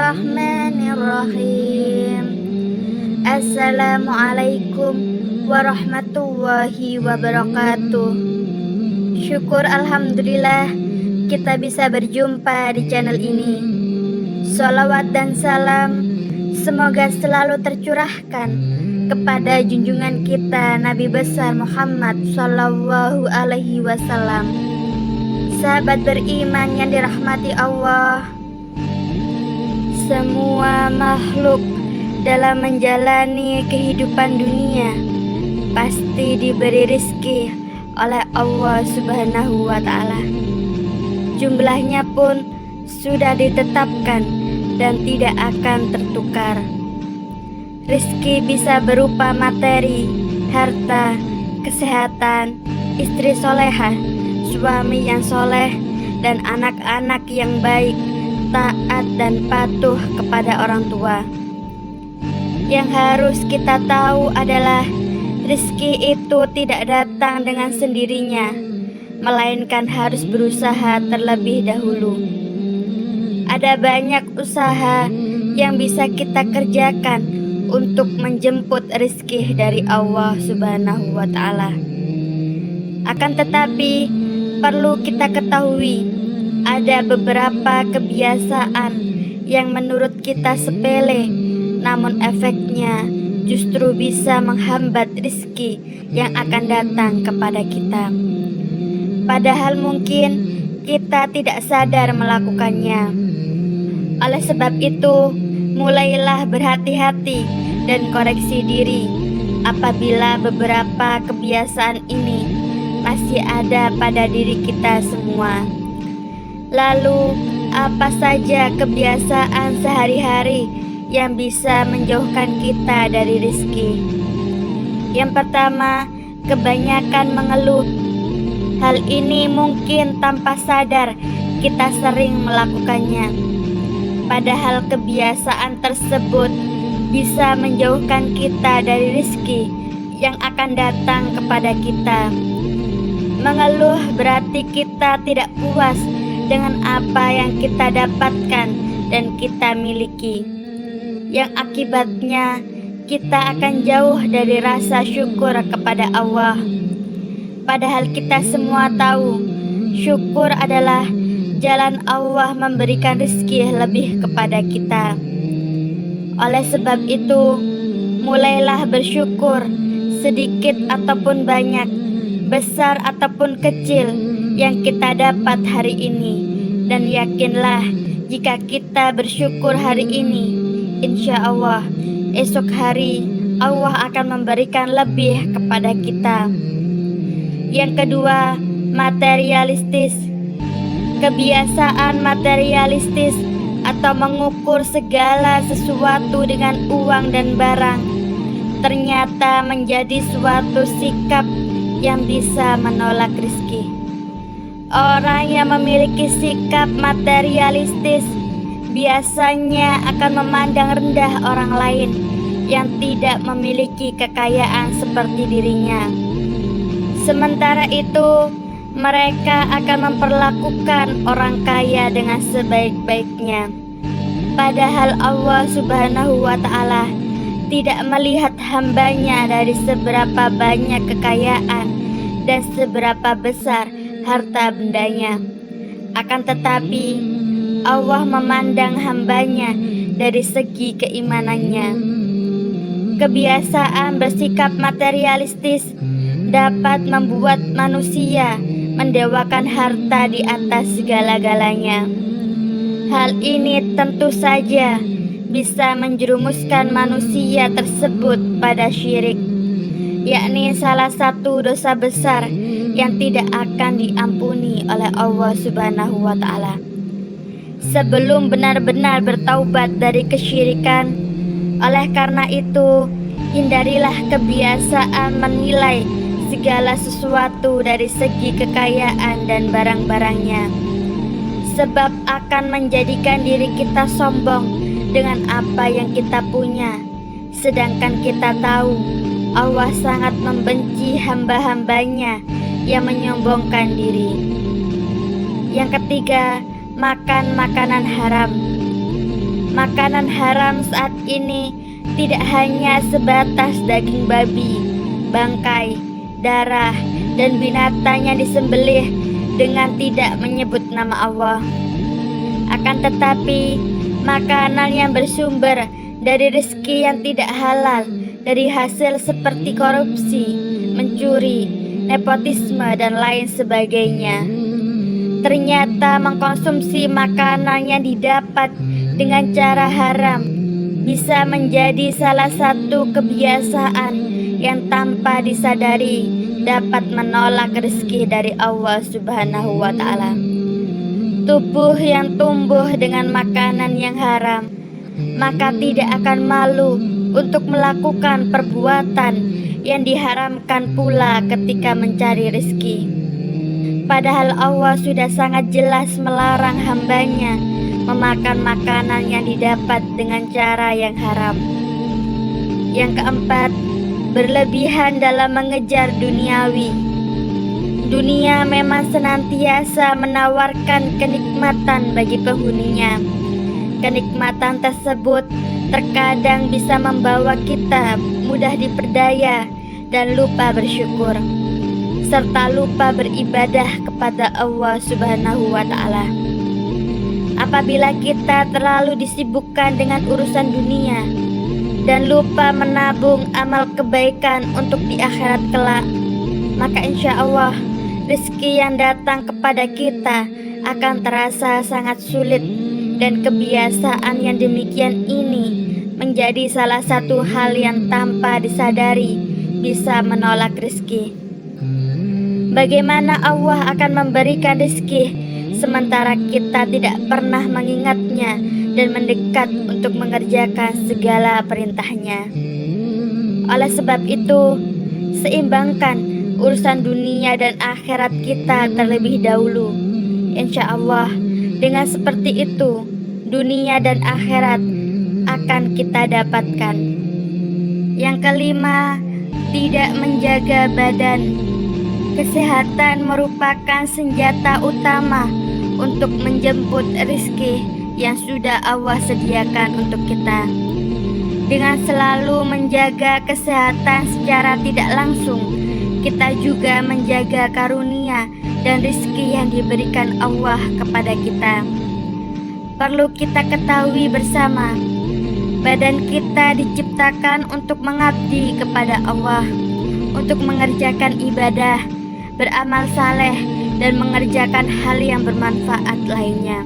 Bismillahirrahmanirrahim. Assalamualaikum warahmatullahi wabarakatuh. Syukur alhamdulillah kita bisa berjumpa di channel ini. Sholawat dan salam semoga selalu tercurahkan kepada junjungan kita Nabi besar Muhammad Sallallahu Alaihi Wasallam. Sahabat beriman yang dirahmati Allah, semua makhluk dalam menjalani kehidupan dunia pasti diberi rizki oleh Allah Subhanahu wa Ta'ala. Jumlahnya pun sudah ditetapkan dan tidak akan tertukar. Rizki bisa berupa materi, harta, kesehatan, istri solehah, suami yang soleh, dan anak-anak yang baik, taat dan patuh kepada orang tua. Yang harus kita tahu adalah rizki itu tidak datang dengan sendirinya, melainkan harus berusaha terlebih dahulu. Ada banyak usaha yang bisa kita kerjakan untuk menjemput rizki dari Allah Subhanahu wa Ta'ala. Akan tetapi perlu kita ketahui, ada beberapa kebiasaan yang menurut kita sepele, namun efeknya justru bisa menghambat rizki yang akan datang kepada kita. Padahal mungkin kita tidak sadar melakukannya. Oleh sebab itu, mulailah berhati-hati dan koreksi diri apabila beberapa kebiasaan ini masih ada pada diri kita semua. Lalu, apa saja kebiasaan sehari-hari yang bisa menjauhkan kita dari rizki? Yang pertama, kebanyakan mengeluh. Hal ini mungkin tanpa sadar kita sering melakukannya. Padahal kebiasaan tersebut bisa menjauhkan kita dari rizki yang akan datang kepada kita. Mengeluh berarti kita tidak puas dengan apa yang kita dapatkan dan kita miliki, yang akibatnya kita akan jauh dari rasa syukur kepada Allah. Padahal kita semua tahu syukur adalah jalan Allah memberikan rezeki lebih kepada kita. Oleh sebab itu, mulailah bersyukur, sedikit ataupun banyak, besar ataupun kecil yang kita dapat hari ini. Dan yakinlah, jika kita bersyukur hari ini, insya Allah esok hari Allah akan memberikan lebih kepada kita. Yang kedua, materialistis. Kebiasaan materialistis atau mengukur segala sesuatu dengan uang dan barang ternyata menjadi suatu sikap yang bisa menolak rezeki. Orang yang memiliki sikap materialistis biasanya akan memandang rendah orang lain yang tidak memiliki kekayaan seperti dirinya. Sementara itu, mereka akan memperlakukan orang kaya dengan sebaik-baiknya. Padahal Allah Subhanahu wa Ta'ala tidak melihat hambanya dari seberapa banyak kekayaan dan seberapa besar harta bendanya. Akan tetapi Allah memandang hambanya dari segi keimanannya. Kebiasaan bersikap materialistis dapat membuat manusia mendewakan harta di atas segala-galanya. Hal ini tentu saja bisa menjerumuskan manusia tersebut pada syirik, yakni salah satu dosa besar yang tidak akan diampuni oleh Allah Subhanahu wa Ta'ala. Sebelum benar-benar bertaubat dari kesyirikan, oleh karena itu, hindarilah kebiasaan menilai segala sesuatu dari segi kekayaan dan barang-barangnya, sebab akan menjadikan diri kita sombong dengan apa yang kita punya, sedangkan kita tahu Allah sangat membenci hamba-hambanya yang menyombongkan diri. Yang ketiga, makan makanan haram. Makanan haram saat ini tidak hanya sebatas daging babi, bangkai, darah, dan binatang yang disembelih dengan tidak menyebut nama Allah. Akan tetapi, makanan yang bersumber dari rezeki yang tidak halal, dari hasil seperti korupsi, mencuri, nepotisme, dan lain sebagainya, ternyata mengkonsumsi makanan yang didapat dengan cara haram bisa menjadi salah satu kebiasaan yang tanpa disadari dapat menolak rezeki dari Allah Subhanahu wa Ta'ala. Tubuh yang tumbuh dengan makanan yang haram, maka tidak akan malu untuk melakukan perbuatan yang diharamkan pula ketika mencari rezeki. Padahal Allah sudah sangat jelas melarang hambanya memakan makanan yang didapat dengan cara yang haram. Yang keempat, berlebihan dalam mengejar duniawi. Dunia memang senantiasa menawarkan kenikmatan bagi penghuninya. Kenikmatan tersebut terkadang bisa membawa kita mudah diperdaya dan lupa bersyukur, serta lupa beribadah kepada Allah Subhanahu wa Ta'ala. Apabila kita terlalu disibukkan dengan urusan dunia dan lupa menabung amal kebaikan untuk di akhirat kelak, maka insya Allah rezeki yang datang kepada kita akan terasa sangat sulit, dan kebiasaan yang demikian ini menjadi salah satu hal yang tanpa disadari bisa menolak rezeki. Bagaimana Allah akan memberikan rezeki sementara kita tidak pernah mengingatnya dan mendekat untuk mengerjakan segala perintahnya? Oleh sebab itu, seimbangkan urusan dunia dan akhirat kita terlebih dahulu. Insya Allah, dengan seperti itu, dunia dan akhirat akan kita dapatkan. Yang kelima, tidak menjaga badan. Kesehatan merupakan senjata utama untuk menjemput rezeki yang sudah Allah sediakan untuk kita. Dengan selalu menjaga kesehatan secara tidak langsung, kita juga menjaga karunia dan rezeki yang diberikan Allah kepada kita. Perlu kita ketahui bersama, badan kita diciptakan untuk mengabdi kepada Allah, untuk mengerjakan ibadah, beramal saleh, dan mengerjakan hal yang bermanfaat lainnya.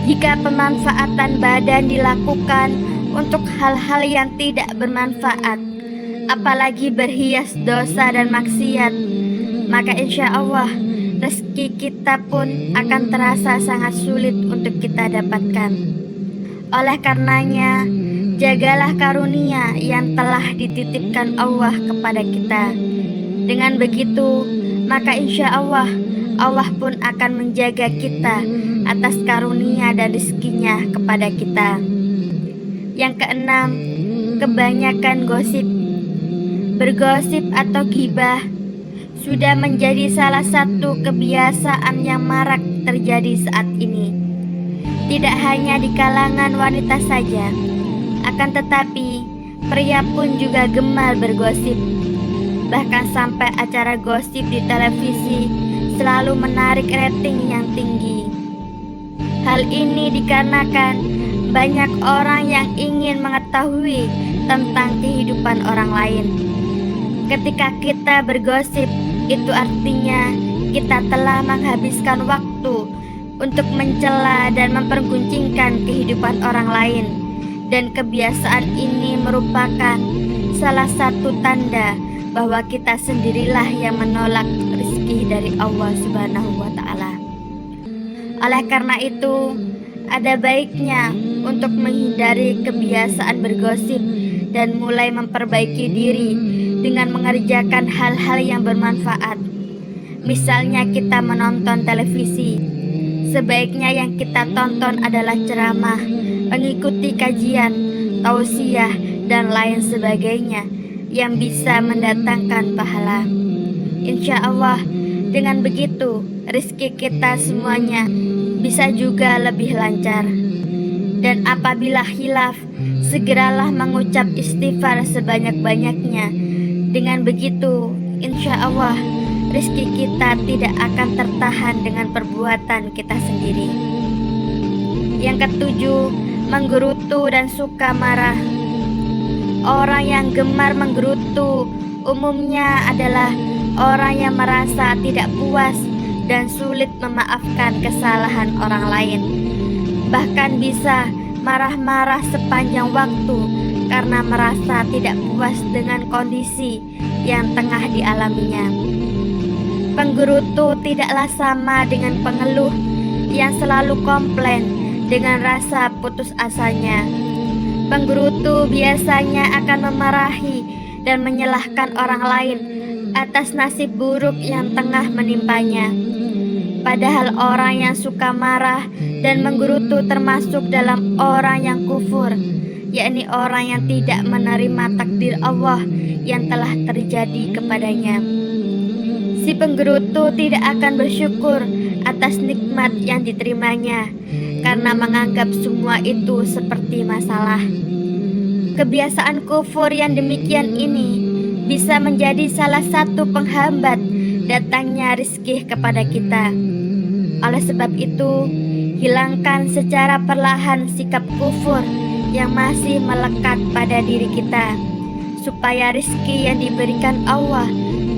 Jika pemanfaatan badan dilakukan untuk hal-hal yang tidak bermanfaat, apalagi berhias dosa dan maksiat, maka insya Allah rezeki kita pun akan terasa sangat sulit untuk kita dapatkan. Oleh karenanya, jagalah karunia yang telah dititipkan Allah kepada kita. Dengan begitu, maka insya Allah, Allah pun akan menjaga kita atas karunia dan rezekinya kepada kita. Yang keenam, kebanyakan gosip. Bergosip atau ghibah sudah menjadi salah satu kebiasaan yang marak terjadi saat ini. Tidak hanya di kalangan wanita saja, akan tetapi pria pun juga gemar bergosip. Bahkan sampai acara gosip di televisi selalu menarik rating yang tinggi. Hal ini dikarenakan banyak orang yang ingin mengetahui tentang kehidupan orang lain. Ketika kita bergosip, itu artinya kita telah menghabiskan waktu untuk mencela dan memperguncingkan kehidupan orang lain. Dan kebiasaan ini merupakan salah satu tanda bahwa kita sendirilah yang menolak rezeki dari Allah Subhanahu wa Ta'ala. Oleh karena itu, ada baiknya untuk menghindari kebiasaan bergosip dan mulai memperbaiki diri dengan mengerjakan hal-hal yang bermanfaat. Misalnya kita menonton televisi, sebaiknya yang kita tonton adalah ceramah, mengikuti kajian, tausiah, dan lain sebagainya yang bisa mendatangkan pahala. Insya Allah, dengan begitu rezeki kita semuanya bisa juga lebih lancar. Dan apabila khilaf, segeralah mengucap istighfar sebanyak-banyaknya. Dengan begitu, insya Allah, rezeki kita tidak akan tertahan dengan perbuatan kita sendiri. Yang ketujuh, menggerutu dan suka marah. Orang yang gemar menggerutu umumnya adalah orang yang merasa tidak puas dan sulit memaafkan kesalahan orang lain. Bahkan bisa marah-marah sepanjang waktu karena merasa tidak puas dengan kondisi yang tengah dialaminya. Penggerutu tidaklah sama dengan pengeluh yang selalu komplain dengan rasa putus asanya. Penggerutu biasanya akan memarahi dan menyalahkan orang lain atas nasib buruk yang tengah menimpanya. Padahal orang yang suka marah dan menggerutu termasuk dalam orang yang kufur, yakni orang yang tidak menerima takdir Allah yang telah terjadi kepadanya. Si penggerutu tidak akan bersyukur atas nikmat yang diterimanya karena menganggap semua itu seperti masalah. Kebiasaan kufur yang demikian ini bisa menjadi salah satu penghambat datangnya rezeki kepada kita. Oleh sebab itu, hilangkan secara perlahan sikap kufur yang masih melekat pada diri kita, supaya rezeki yang diberikan Allah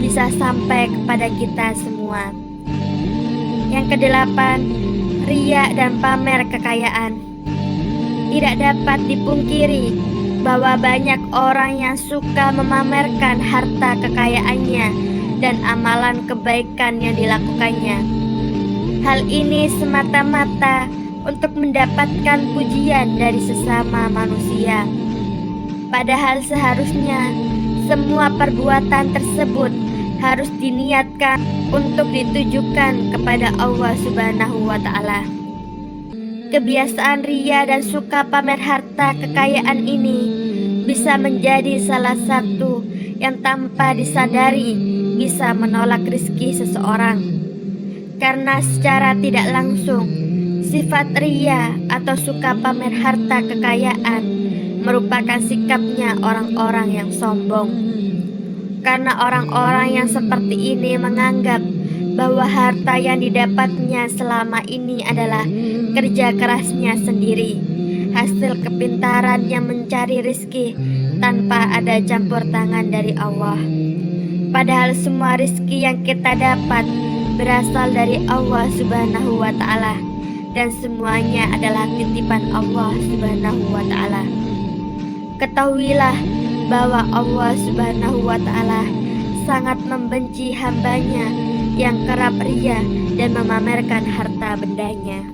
bisa sampai kepada kita semua. Yang kedelapan, riya dan pamer kekayaan. Tidak dapat dipungkiri bahwa banyak orang yang suka memamerkan harta kekayaannya dan amalan kebaikan yang dilakukannya. Hal ini semata-mata untuk mendapatkan pujian dari sesama manusia. Padahal seharusnya semua perbuatan tersebut harus diniatkan untuk ditujukan kepada Allah Subhanahu wa Ta'ala. Kebiasaan riya dan suka pamer harta kekayaan ini bisa menjadi salah satu yang tanpa disadari bisa menolak rezeki seseorang. Karena secara tidak langsung, sifat riya atau suka pamer harta kekayaan merupakan sikapnya orang-orang yang sombong. Karena orang-orang yang seperti ini menganggap bahwa harta yang didapatnya selama ini adalah kerja kerasnya sendiri, hasil kepintaran yang mencari rezeki tanpa ada campur tangan dari Allah. Padahal semua rezeki yang kita dapat berasal dari Allah Subhanahu wa Ta'ala, dan semuanya adalah titipan Allah Subhanahu wa Ta'ala. Ketahuilah bahwa Allah Subhanahu wa Ta'ala sangat membenci hambanya yang kerap riya dan memamerkan harta bendanya.